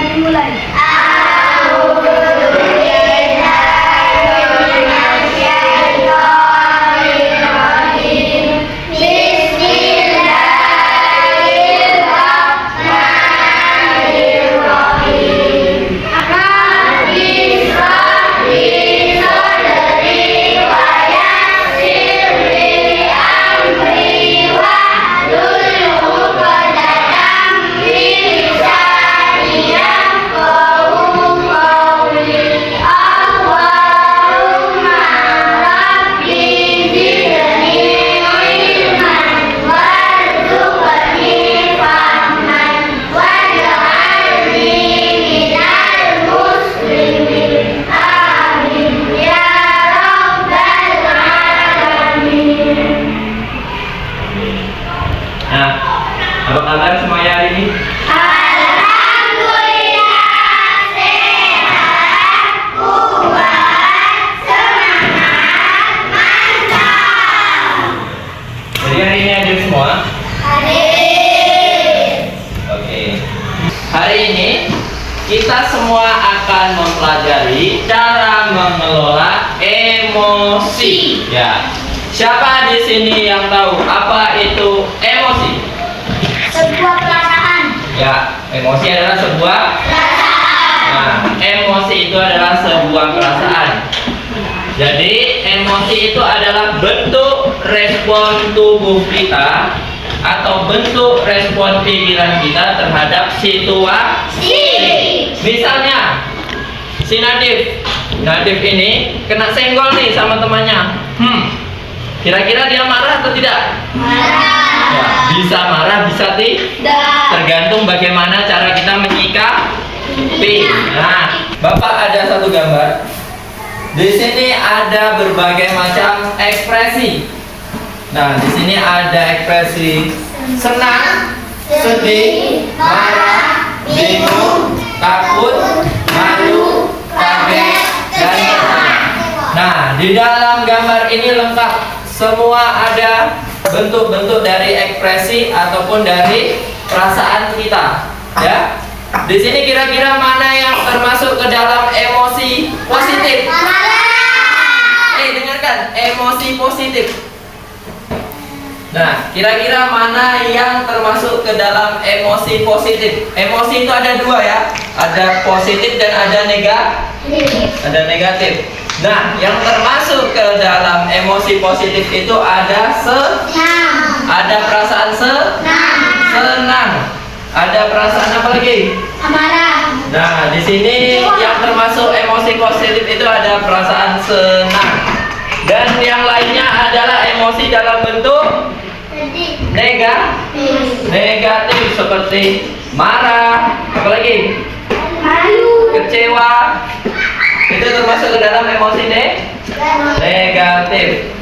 dimulai. Apa kabar semuanya hari ini? Alhamdulillah sehat, kuat, semangat, mantap. Jadi hari ini hadir semua? Hadir. Oke. Hari ini kita semua akan mempelajari cara mengelola emosi. Ya. Siapa di sini yang tahu apa itu emosi? Sebuah perasaan. Ya, emosi adalah sebuah Perasaan. Nah, emosi itu adalah sebuah perasaan. Jadi, emosi itu adalah bentuk respon tubuh kita atau bentuk respon pikiran kita terhadap situasi. Misalnya, si Nadif ini kena senggol nih sama temannya. Kira-kira dia marah atau tidak? Marah. Ya, bisa marah, bisa tidak. Tergantung bagaimana cara kita menyikapi. Nah, Bapak ada satu gambar. Di sini ada berbagai macam ekspresi. Nah, di sini ada ekspresi senang, sedih, marah, bingung, takut, malu, kaget, dan senang. Nah, di dalam gambar ini lengkap. Semua ada bentuk-bentuk dari ekspresi ataupun dari perasaan kita, ya. Di sini kira-kira mana yang termasuk ke dalam emosi positif? Dengarkan, emosi positif. Nah, kira-kira mana yang termasuk ke dalam emosi positif? Emosi itu ada dua ya, ada positif dan ada negatif. Nah, yang termasuk ke dalam emosi positif itu ada ada perasaan senang, ada perasaan apa lagi? Amarah. Nah, di sini yang termasuk emosi positif itu ada perasaan senang. Dan yang lainnya adalah emosi dalam bentuk negatif seperti marah, apa lagi? Malu. Kecewa. Itu termasuk ke dalam emosi negatif.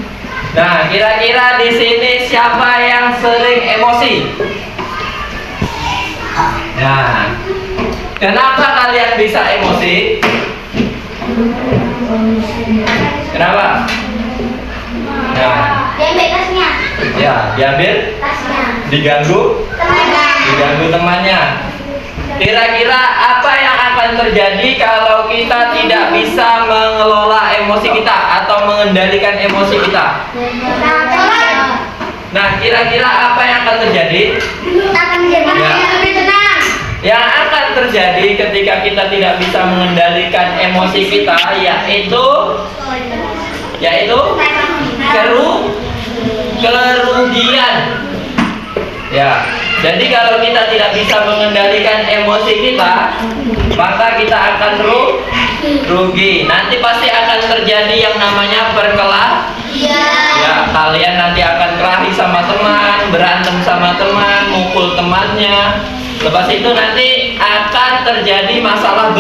Nah, kira-kira di sini siapa yang sering emosi? Nah, kenapa kalian bisa emosi? Kenapa? Nah, Diambil tasnya. ya, diambil, diganggu temannya. Kira-kira apa yang akan terjadi kalau kita tidak bisa mengelola emosi kita atau mengendalikan emosi kita? Nah, kira-kira apa yang akan terjadi? Yang akan terjadi ketika kita tidak bisa mengendalikan emosi kita yaitu kerugian. Ya. Jadi kalau kita tidak bisa mengendalikan emosi kita, maka kita akan rugi. Nanti pasti akan terjadi yang namanya perkelahian. Ya, kalian nanti akan kelahi sama teman, berantem sama teman, mukul temannya. Lepas itu nanti akan terjadi masalah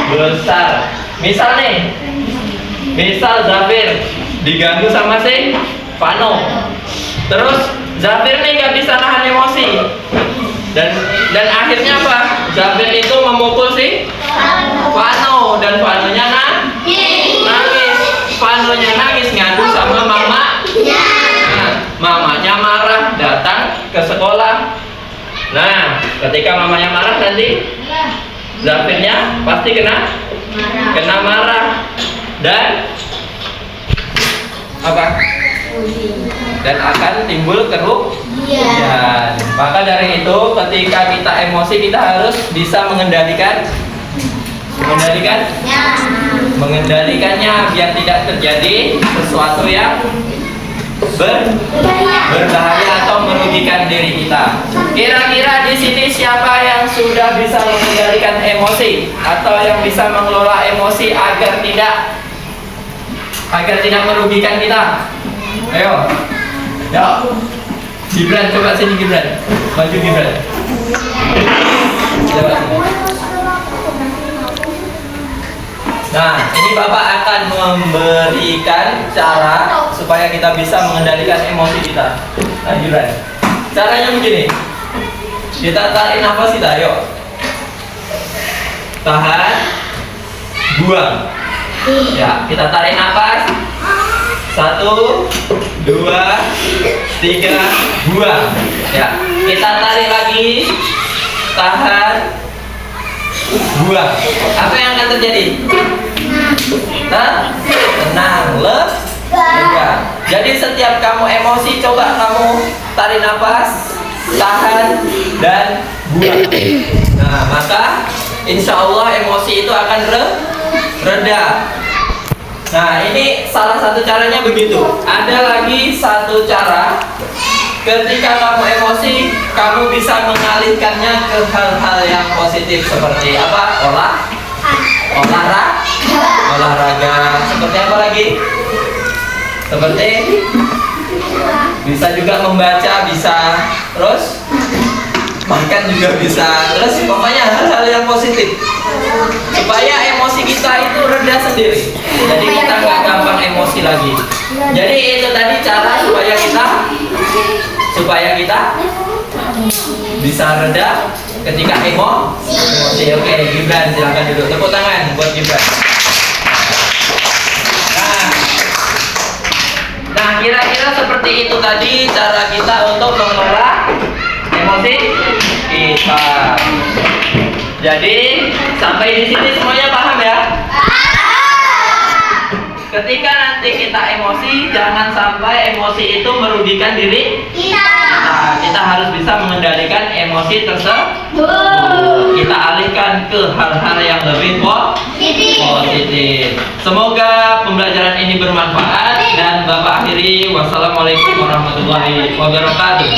besar. Misal Zafir diganggu sama si Vano. Terus Zafir nih nggak bisa nahan emosi dan akhirnya apa? Zafir itu memukul si Vano dan Vanonya nangis. Vanonya nangis ngadu sama mama. Nah, mamanya marah datang ke sekolah. Nah, ketika mamanya marah nanti Zafirnya pasti kena marah dan apa? Dan akan timbul kerugian. Maka dari itu ketika kita emosi kita harus bisa mengendalikannya biar tidak terjadi sesuatu yang berbahaya atau merugikan diri kita. Kira-kira di sini siapa yang sudah bisa mengendalikan emosi atau yang bisa mengelola emosi agar tidak merugikan kita? Ayo. Ya. Gibran, coba sini Gibran. Maju Gibran. Coba. Nah, ini Bapak akan memberikan cara supaya kita bisa mengendalikan emosi kita. Nah, Gibran. Caranya begini. Kita tarik nafas kita, yuk. Tahan. Buang. Ya, kita tarik nafas. 1, 2, 3, buang. Ya, kita tarik lagi. Tahan. Buang. Apa yang akan terjadi? Tenang, lega. Jadi setiap kamu emosi, coba kamu tarik nafas, tahan, dan buang. Nah, maka insya Allah emosi itu akan reda. Nah, ini salah satu caranya begitu. Ada lagi satu cara. Ketika kamu emosi, kamu bisa mengalihkannya ke hal-hal yang positif seperti apa? Olahraga. Seperti apa lagi? Seperti bisa juga membaca, bisa terus makan juga bisa. Terus pokoknya hal-hal yang positif supaya emosi kita itu reda sendiri. Jadi kita nggak gampang emosi lagi. Jadi itu tadi cara supaya kita bisa reda ketika emosi. Oke, Gibran silakan duduk. Tepuk tangan buat Gibran. Nah, kira-kira seperti itu tadi cara kita untuk mengelola emosi kita. Jadi sampai di sini semuanya paham ya? Ketika nanti kita emosi, jangan sampai emosi itu merugikan diri kita. Kita harus bisa mengendalikan emosi tersebut. Kita alihkan ke hal-hal yang lebih positif. Semoga pembelajaran ini bermanfaat dan Bapak akhiri. Wassalamualaikum warahmatullahi wabarakatuh.